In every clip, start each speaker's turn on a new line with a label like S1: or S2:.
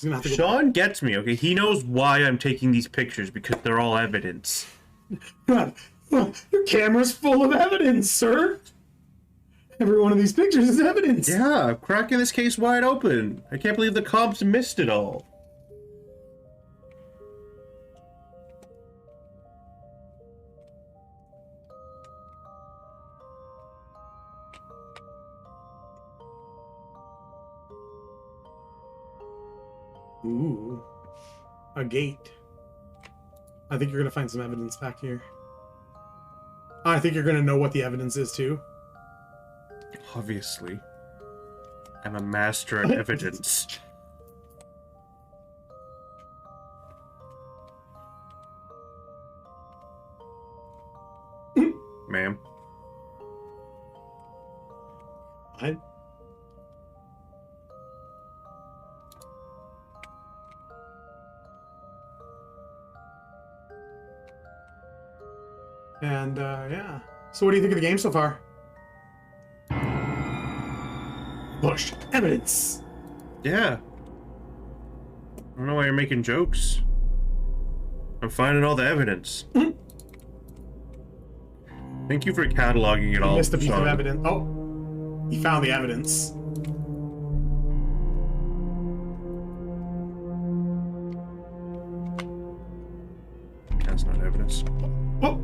S1: He's gonna have to go.
S2: Sean gets me, okay? He knows why I'm taking these pictures, because they're all evidence.
S1: God, your camera's full of evidence, sir. Every one of these pictures is evidence.
S2: Yeah, cracking this case wide open. I can't believe the cops missed it all.
S1: Ooh, a gate. I think you're gonna find some evidence back here. I think you're gonna know what the evidence is too.
S2: Obviously. I'm a master at evidence. Ma'am.
S1: I. And, yeah. So what do you think of the game so far? Push. Evidence!
S2: Yeah. I don't know why you're making jokes. I'm finding all the evidence. Thank you for cataloging it all.
S1: Missed a piece
S2: Sean.
S1: of evidence. Oh, he found the evidence.
S2: That's not evidence.
S1: Oh,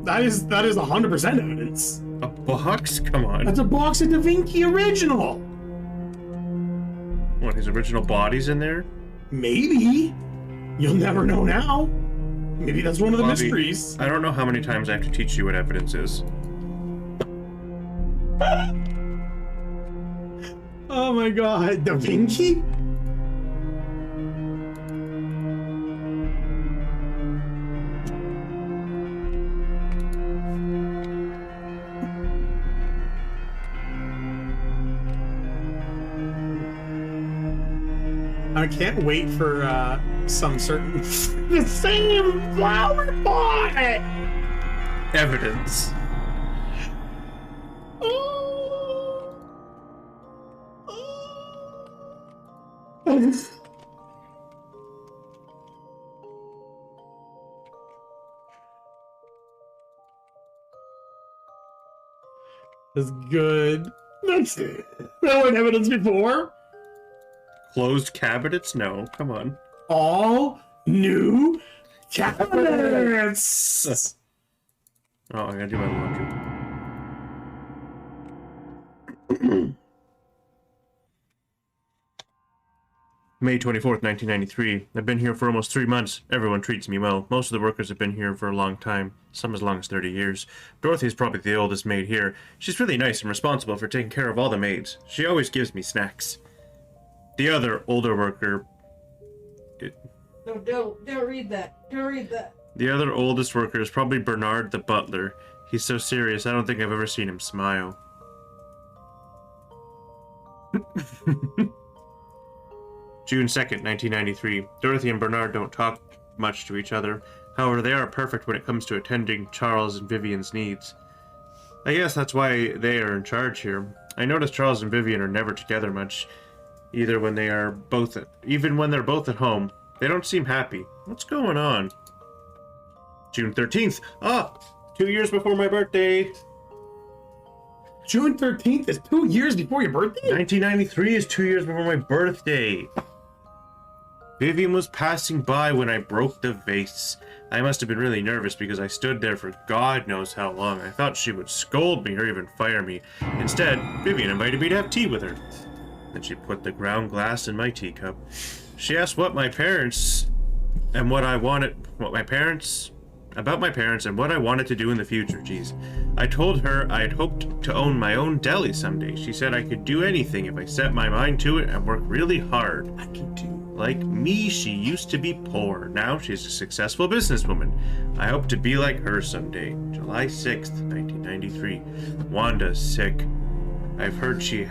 S1: that is 100% evidence.
S2: A box? Come on.
S1: That's a box of Da Vinci original.
S2: What, his original body's in there?
S1: Maybe. You'll never know now. Maybe that's one of the
S2: Bobby,
S1: mysteries.
S2: I don't know how many times I have to teach you what evidence is.
S1: Oh my god, Da Vinci? I can't wait for some certain the same flower pot.
S2: Evidence.
S1: That's good. That's that wasn't evidence before.
S2: Closed cabinets? No, come on.
S1: All new cabinets.
S2: Oh, I gotta do my laundry. May 24th, 1993. I've been here for almost 3 months. Everyone treats me well. Most of the workers have been here for a long time, some as long as 30 years. Dorothy is probably the oldest maid here. She's really nice and responsible for taking care of all the maids. She always gives me snacks. The other older worker...
S3: No, don't read that. Don't read that.
S2: The other oldest worker is probably Bernard the butler. He's so serious, I don't think I've ever seen him smile. June 2nd, 1993. Dorothy and Bernard don't talk much to each other. However, they are perfect when it comes to attending Charles and Vivian's needs. I guess that's why they are in charge here. I notice Charles and Vivian are never together much, even when they're both at home. They don't seem happy. What's going on? June 13th. 2 years before my birthday.
S1: June 13th is 2 years before your birthday?
S2: 1993 is 2 years before my birthday. Vivian was passing by when I broke the vase. I must have been really nervous because I stood there for God knows how long. I thought she would scold me or even fire me. Instead, Vivian invited me to have tea with her. Then she put the ground glass in my teacup. She asked about my parents and what I wanted to do in the future. Jeez. I told her I'd hoped to own my own deli someday. She said I could do anything if I set my mind to it and work really hard.
S1: I can do.
S2: Like me, she used to be poor. Now she's a successful businesswoman. I hope to be like her someday. July 6th, 1993. Wanda's sick. I've heard she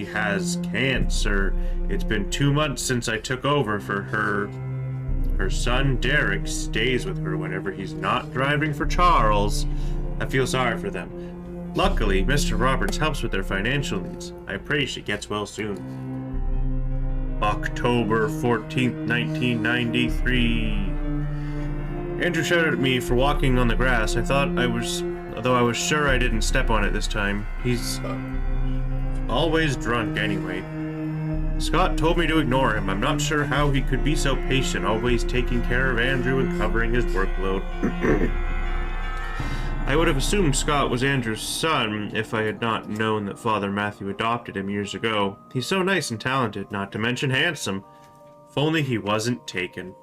S2: has cancer. It's been 2 months since I took over for her. Her son Derek stays with her whenever he's not driving for Charles. I feel sorry for them. Luckily, Mr. Roberts helps with their financial needs. I pray she gets well soon. October 14th, 1993. Andrew shouted at me for walking on the grass. Although I was sure I didn't step on it this time. He's always drunk anyway. Scott told me to ignore him. I'm not sure how he could be so patient, always taking care of Andrew and covering his workload. I would have assumed Scott was Andrew's son if I had not known that Father Matthew adopted him years ago. He's so nice and talented, not to mention handsome. If only he wasn't taken.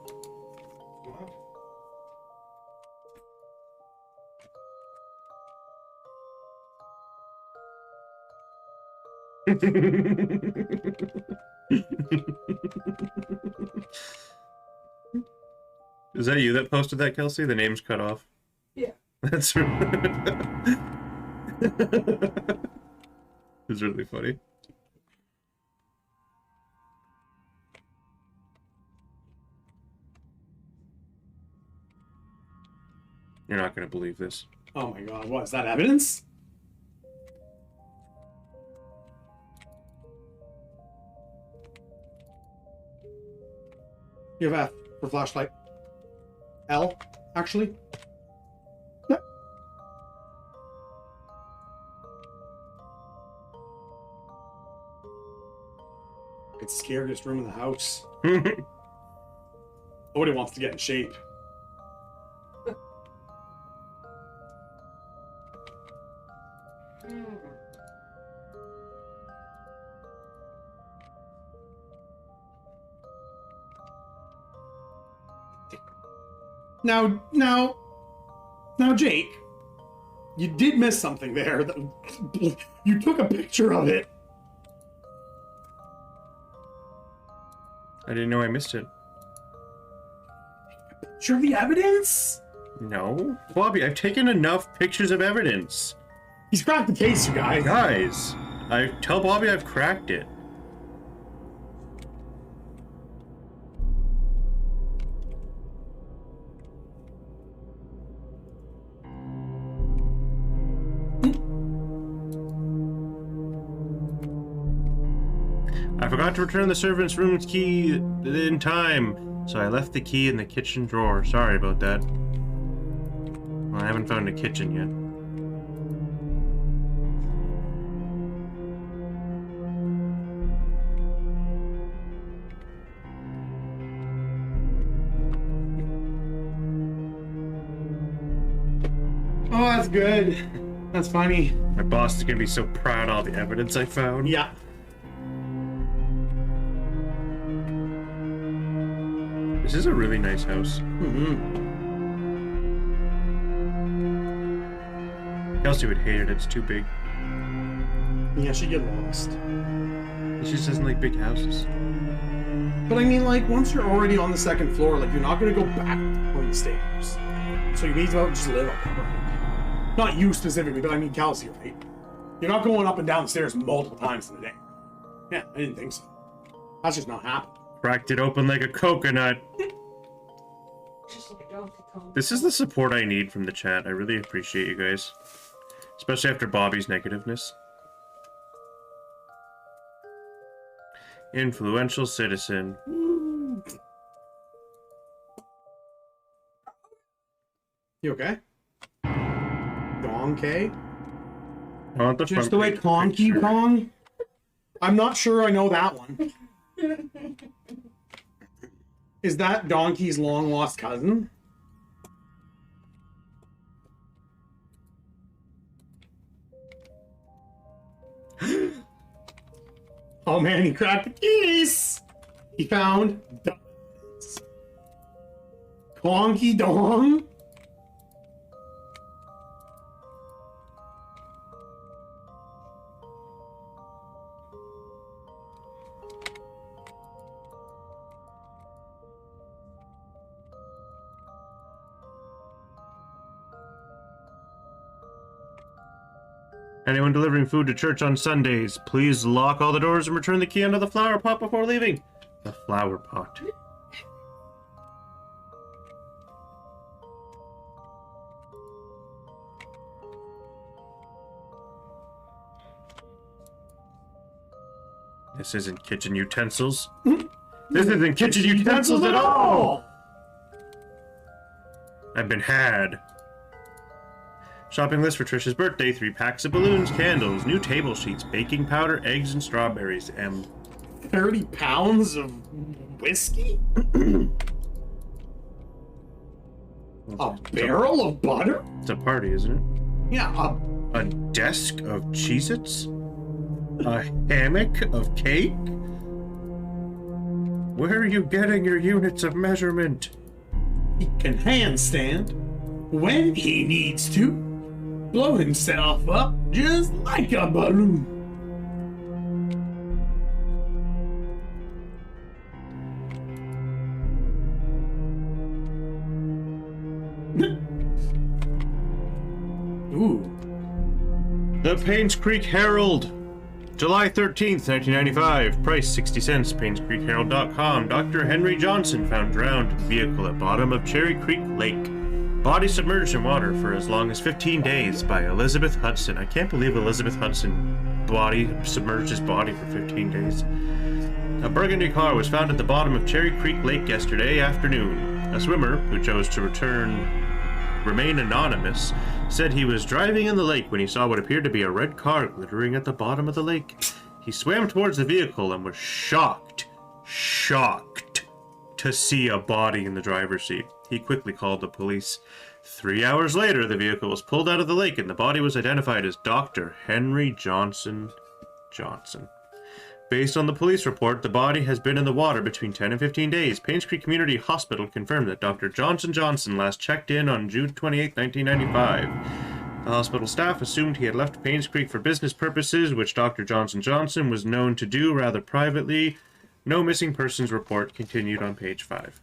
S2: Is that you that posted that, Kelsey? The name's cut off.
S3: Yeah.
S2: That's it's really funny. You're not gonna believe this.
S1: Oh my god, what is that evidence? You have F for flashlight. L, actually. Yep. It's the scariest room in the house. Nobody wants to get in shape. Now, Jake, you did miss something there. You took a picture of it.
S2: I didn't know I missed it.
S1: Picture of the evidence?
S2: No. Bobby, I've taken enough pictures of evidence.
S1: He's cracked the case, you guys.
S2: Guys, tell Bobby I've cracked it. I forgot to return the servant's room key in time, so I left the key in the kitchen drawer. Sorry about that. Well, I haven't found a kitchen yet.
S1: Oh, that's good. That's funny.
S2: My boss is gonna be so proud of all the evidence I found.
S1: Yeah.
S2: This is a really nice house. Kelsey would hate it. It's too big.
S1: Yeah, she'd get lost.
S2: She just doesn't like big houses.
S1: But I mean, like, once you're already on the second floor, like, you're not going to go back on the stairs. So you need to just live up there. Not you specifically, but I mean Kelsey, right? You're not going up and down the stairs multiple times in the day. Yeah, I didn't think so. That's just not happening.
S2: Cracked it open like a coconut.
S3: Just like Donkey Kong.
S2: This is the support I need from the chat. I really appreciate you guys. Especially after Bobby's negativeness. Influential citizen.
S1: You okay? Donkey?
S2: I want the
S1: Just
S2: front
S1: the way
S2: page
S1: Conky
S2: picture.
S1: Kong? I'm not sure I know that one. Is that Donkey's long lost cousin? Oh man, he cracked the case! He found diamonds. Conky Dong?
S2: Anyone delivering food to church on Sundays, please lock all the doors and return the key under the flower pot before leaving. The flower pot. This isn't kitchen utensils. This isn't kitchen utensils at all! I've been had. Shopping list for Trisha's birthday: 3 packs of balloons, candles, new table sheets, baking powder, eggs, and strawberries.
S1: 30 pounds of whiskey? A barrel of butter?
S2: It's a party, isn't it?
S1: Yeah,
S2: A desk of Cheez-Its? A hammock of cake? Where are you getting your units of measurement?
S1: he can handstand when he needs to, blow himself up just like a balloon. Ooh.
S2: The Painscreek Herald. July 13th, 1995. Price 60 cents. Painscreekherald.com. Dr. Henry Johnson found drowned in vehicle at bottom of Cherry Creek Lake. Body submerged in water for as long as 15 days by Elizabeth Hudson. I can't believe Elizabeth Hudson submerged his body for 15 days. A burgundy car was found at the bottom of Cherry Creek Lake yesterday afternoon. A swimmer, who chose to remain anonymous, said he was driving in the lake when he saw what appeared to be a red car glittering at the bottom of the lake. He swam towards the vehicle and was shocked to see a body in the driver's seat. He quickly called the police. 3 hours later, the vehicle was pulled out of the lake and the body was identified as Dr. Henry Johnson. Based on the police report, the body has been in the water between 10 and 15 days. Painscreek Community Hospital confirmed that Dr. Johnson last checked in on June 28, 1995. The hospital staff assumed he had left Painscreek for business purposes, which Dr. Johnson was known to do rather privately. No missing persons report continued on page 5.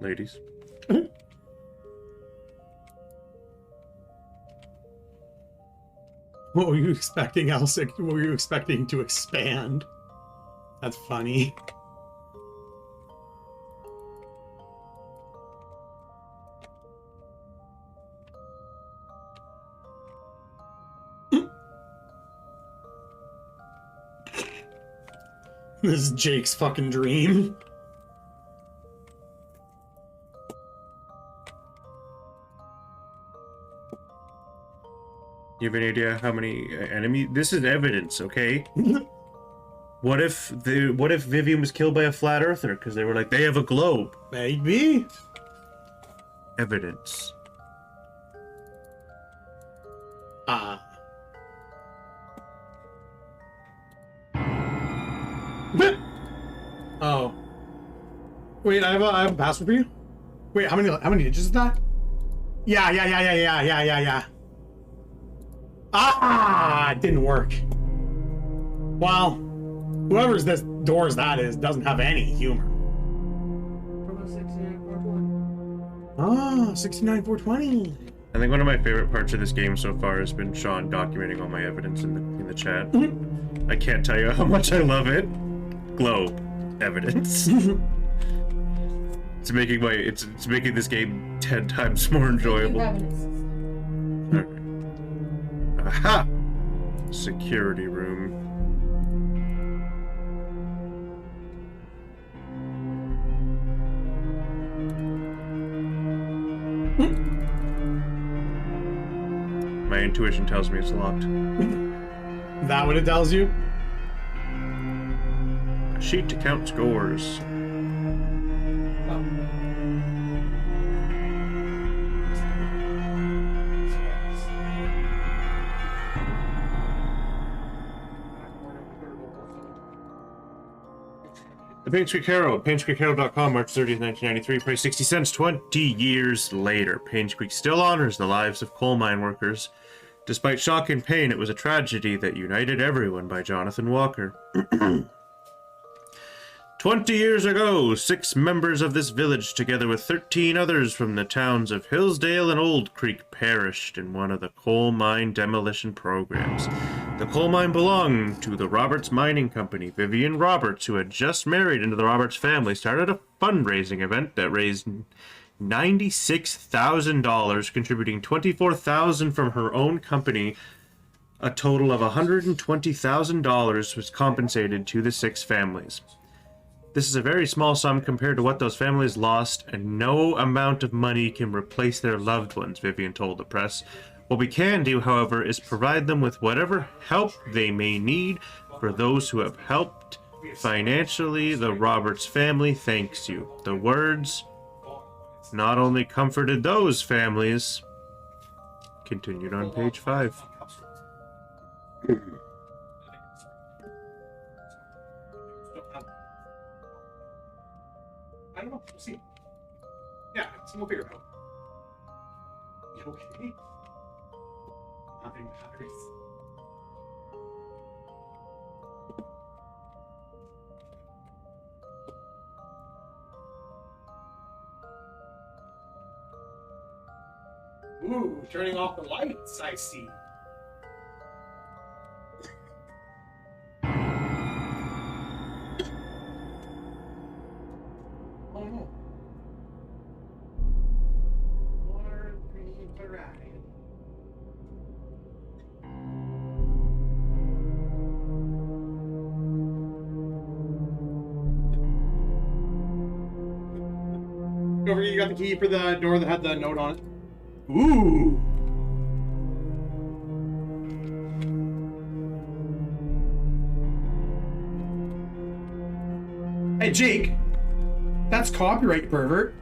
S2: Ladies.
S1: What were you expecting, Elsic? What were you expecting to expand? That's funny. This is Jake's fucking dream.
S2: You have any idea how many enemies? This is evidence, okay? What if Vivian was killed by a flat earther because they were like, they have a globe?
S1: Maybe.
S2: Evidence.
S1: Oh. Wait, I have a password for you. Wait, how many digits is that? Yeah. Ah, it didn't work. Well, whoever's this doors that is doesn't have any humor. 69,420.
S2: I think one of my favorite parts of this game so far has been Sean documenting all my evidence in the chat. I can't tell you how much I love it. Globe. Evidence. It's making this game 10 times more enjoyable. Aha! Security room. My intuition tells me it's locked.
S1: That what it tells you?
S2: A sheet to count scores. The Painscreek Herald. Painscreekherald.com, March 30th, 1993. Price 60 cents. 20 years later, Painscreek still honors the lives of coal mine workers. Despite shock and pain, it was a tragedy that united everyone by Jonathan Walker. 20 years ago, 6 members of this village, together with 13 others from the towns of Hillsdale and Old Creek, perished in one of the coal mine demolition programs. The coal mine belonged to the Roberts Mining Company. Vivian Roberts, who had just married into the Roberts family, started a fundraising event that raised $96,000, contributing $24,000 from her own company. A total of $120,000 was compensated to the 6 families. This is a very small sum compared to what those families lost, and no amount of money can replace their loved ones, Vivian told the press. What we can do, however, is provide them with whatever help they may need. For those who have helped financially, the Roberts family thanks you. The words not only comforted those families, continued on page 5.
S1: I don't know. We'll see. Yeah, so we'll figure it out. You okay? Nothing matters. Ooh, turning off the lights, I see. Oh no. More green variety. Over, you got the key for the door that had the note on it. Ooh. Hey, Jake. That's copyright, pervert.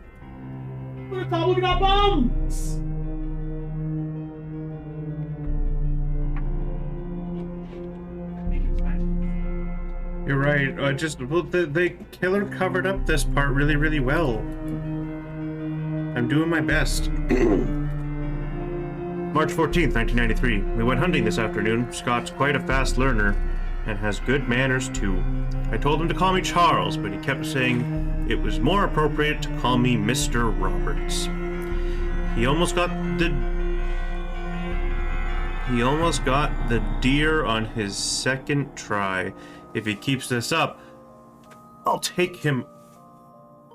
S1: Look at Tom, look at our bums!
S2: You're right. The killer covered up this part really, really well. I'm doing my best. March 14th, 1993. We went hunting this afternoon. Scott's quite a fast learner and has good manners too. I told him to call me Charles, but he kept saying it was more appropriate to call me Mr. Roberts. He almost got the deer on his second try. If he keeps this up, I'll take him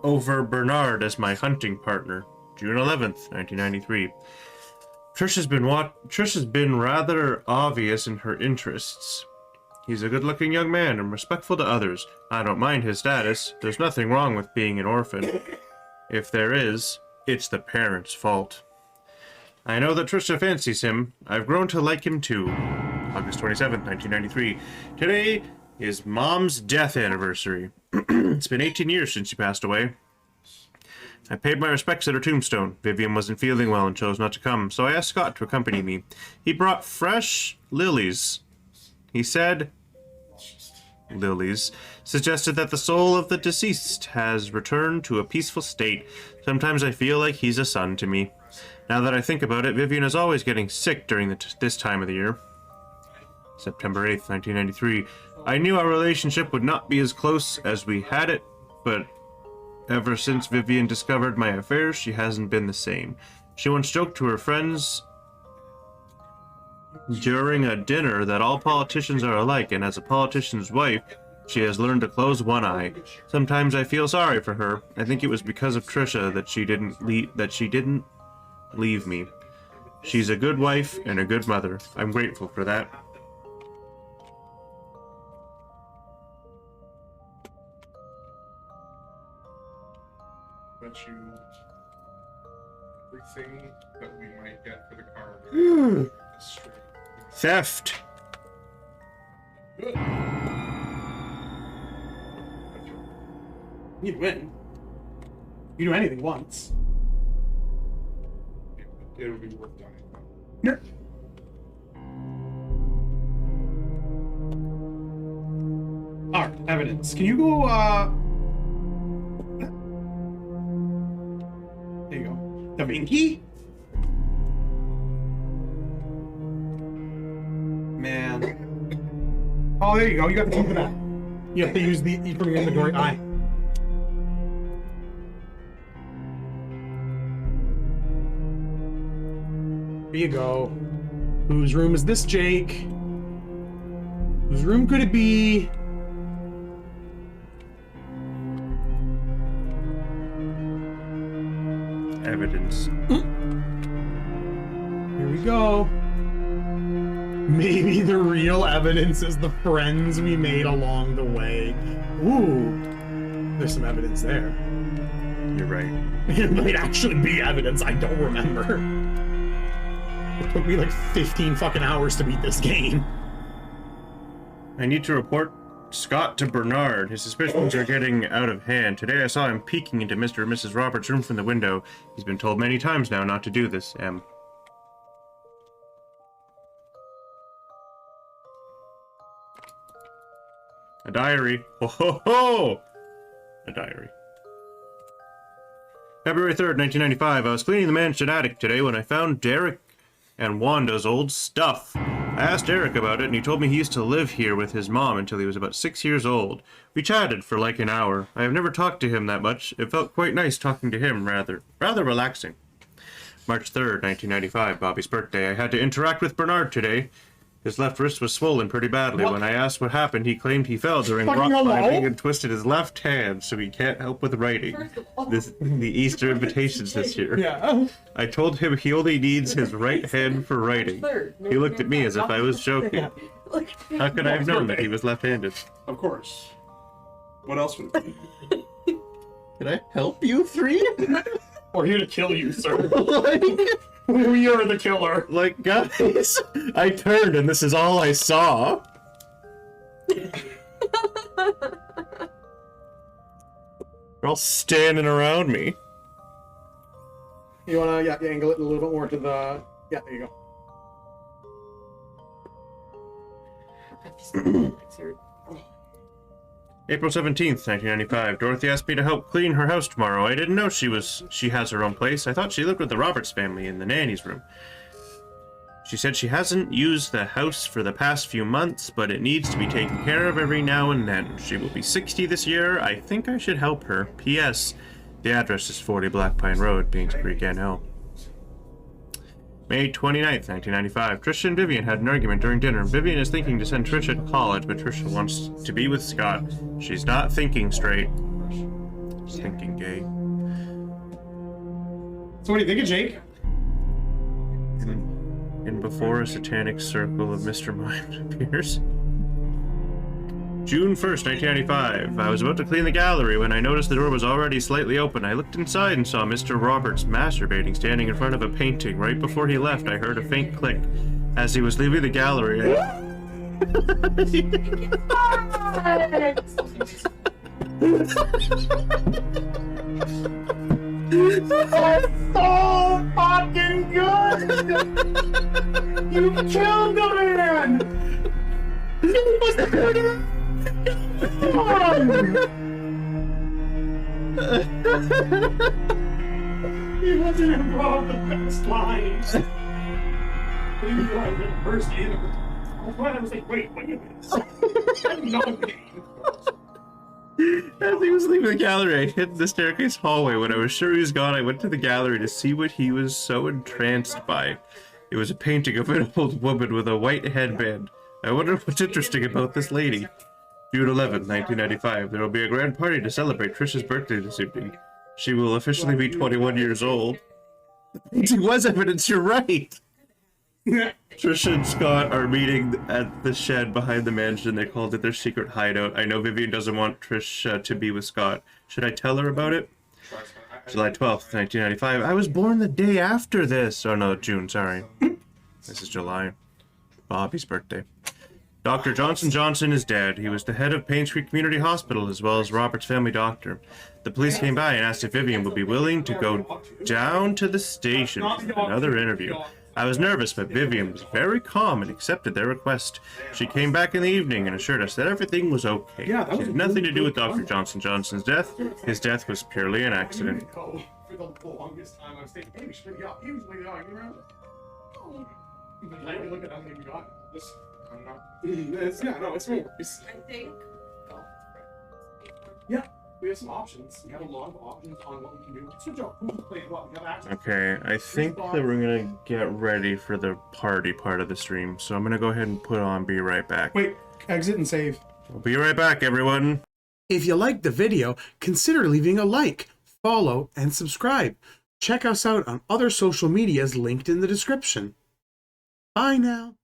S2: over Bernard as my hunting partner. June 11th, 1993. Trish has been rather obvious in her interests. He's a good-looking young man and respectful to others. I don't mind his status. There's nothing wrong with being an orphan. If there is, it's the parents' fault. I know that Trisha fancies him. I've grown to like him too. August 27th, 1993. Today is Mom's death anniversary. It's been 18 years since she passed away. I paid my respects at her tombstone. Vivian wasn't feeling well and chose not to come, so I asked Scott to accompany me. He brought fresh lilies. He said, lilies, suggested that the soul of the deceased has returned to a peaceful state. Sometimes I feel like he's a son to me. Now that I think about it, Vivian is always getting sick during this time of the year. September 8th, 1993. I knew our relationship would not be as close as we had it, but ever since Vivian discovered my affairs, she hasn't been the same. She once joked to her friends during a dinner that all politicians are alike, and as a politician's wife, she has learned to close one eye. Sometimes I feel sorry for her. I think it was because of Trisha that she didn't leave me. She's a good wife and a good mother. I'm grateful for that.
S4: Bet you everything that we might get for the car.
S2: Theft.
S1: Good. You win. You do anything once.
S4: It'll be worth dying.
S1: Yeah. Alright, evidence. Can you go, there you go. Da Vinci? Man. Oh, there you go. You got the key for that. You have to use the from your inventory. Aye. Here you go. Whose room is this, Jake? Whose room could it be?
S2: Evidence.
S1: Here we go. Maybe the real evidence is the friends we made along the way. Ooh, there's some evidence there.
S2: You're right.
S1: It might actually be evidence, I don't remember. It took me like 15 fucking hours to beat this game.
S2: I need to report Scott to Bernard. His suspicions are getting out of hand. Today I saw him peeking into Mr. and Mrs. Roberts' room from the window. He's been told many times now not to do this, M. A diary. Ho ho ho! A diary. February 3rd, 1995. I was cleaning the mansion attic today when I found Derek and Wanda's old stuff. I asked Derek about it and he told me he used to live here with his mom until he was about 6 years old. We chatted for like an hour. I have never talked to him that much. It felt quite nice talking to him, rather relaxing. March 3rd, 1995, Bobby's birthday. I had to interact with Bernard today. His left wrist was swollen pretty badly.
S1: What?
S2: When I asked what happened, he claimed he fell during rock
S1: Fucking
S2: climbing
S1: hello?
S2: and twisted his left hand, so he can't help with writing. The Easter invitations this year.
S1: Yeah.
S2: I told him he only needs his right hand for writing. He looked at me as if I was joking. How could I have known that he was left-handed?
S4: Of course. What else would it be?
S2: Can I help you three?
S1: We're here to kill you, sir. We are the killer.
S2: Like, guys, I turned and this is all I saw. They're all standing around me.
S1: You wanna, yeah, angle it a little bit more to the, yeah, there you go.
S2: April 17th, 1995. Dorothy asked me to help clean her house tomorrow. I didn't know she has her own place. I thought she lived with the Roberts family in the nanny's room. She said she hasn't used the house for the past few months, but it needs to be taken care of every now and then. She will be 60 this year. I think I should help her. P.S. The address is 40 Black Pine Road, Painscreek, NL. May 29th, 1995. Trisha and Vivian had an argument during dinner. Vivian is thinking to send Trisha to college, but Trisha wants to be with Scott. She's not thinking straight. She's thinking gay.
S1: So what do you think of Jake?
S2: And before a satanic circle of Mr. Mime appears. June 1st, 1995. I was about to clean the gallery when I noticed the door was already slightly open. I looked inside and saw Mr. Roberts masturbating, standing in front of a painting. Right before he left, I heard a faint click. As he was leaving the gallery,
S1: So fucking good! You killed the man! He was the murderer! He wasn't involved in the best lines. I didn't realize it at first either. I was like, wait a minute. I'm not gay.
S2: as he was leaving the gallery, I hid in the staircase hallway. When I was sure he was gone, I went to the gallery to see what he was so entranced by. It was a painting of an old woman with a white headband. I wonder what's interesting about this lady. June 11th, 1995. There will be a grand party to celebrate Trisha's birthday this evening. She will officially be 21 years old. The painting was evidence, you're right! Trisha and Scott are meeting at the shed behind the mansion. They called it their secret hideout. I know Vivian doesn't want Trisha to be with Scott. Should I tell her about it? July 12th, 1995. I was born the day after this. Oh no, June, sorry. This is July. Bobby's birthday. Dr. Johnson is dead. He was the head of Painscreek Community Hospital as well as Robert's family doctor. The police came by and asked if Vivian would be willing to go down to the station for another interview. I was nervous, but Vivian was very calm and accepted their request. She came back in the evening and assured us that everything was okay.
S1: Yeah, that
S2: It
S1: was
S2: had nothing to do with Dr. Johnson's death. His death was purely an accident.
S1: For the longest time, I was thinking, hey, we should be up. He was like, oh, you around? Look at how many we got. This, I'm not. Yeah, no, it's more.
S3: I think.
S1: Yeah, we have some options. We have a lot of options on what we can do. Switch up. Who's playing what? We have access.
S2: Okay, I think that we're gonna get ready for the party part of the stream, so I'm gonna go ahead and put on Be Right Back.
S1: Wait, exit and save.
S2: We'll be right back, everyone.
S1: If you liked the video, consider leaving a like, follow, and subscribe. Check us out on other social medias linked in the description. Bye now.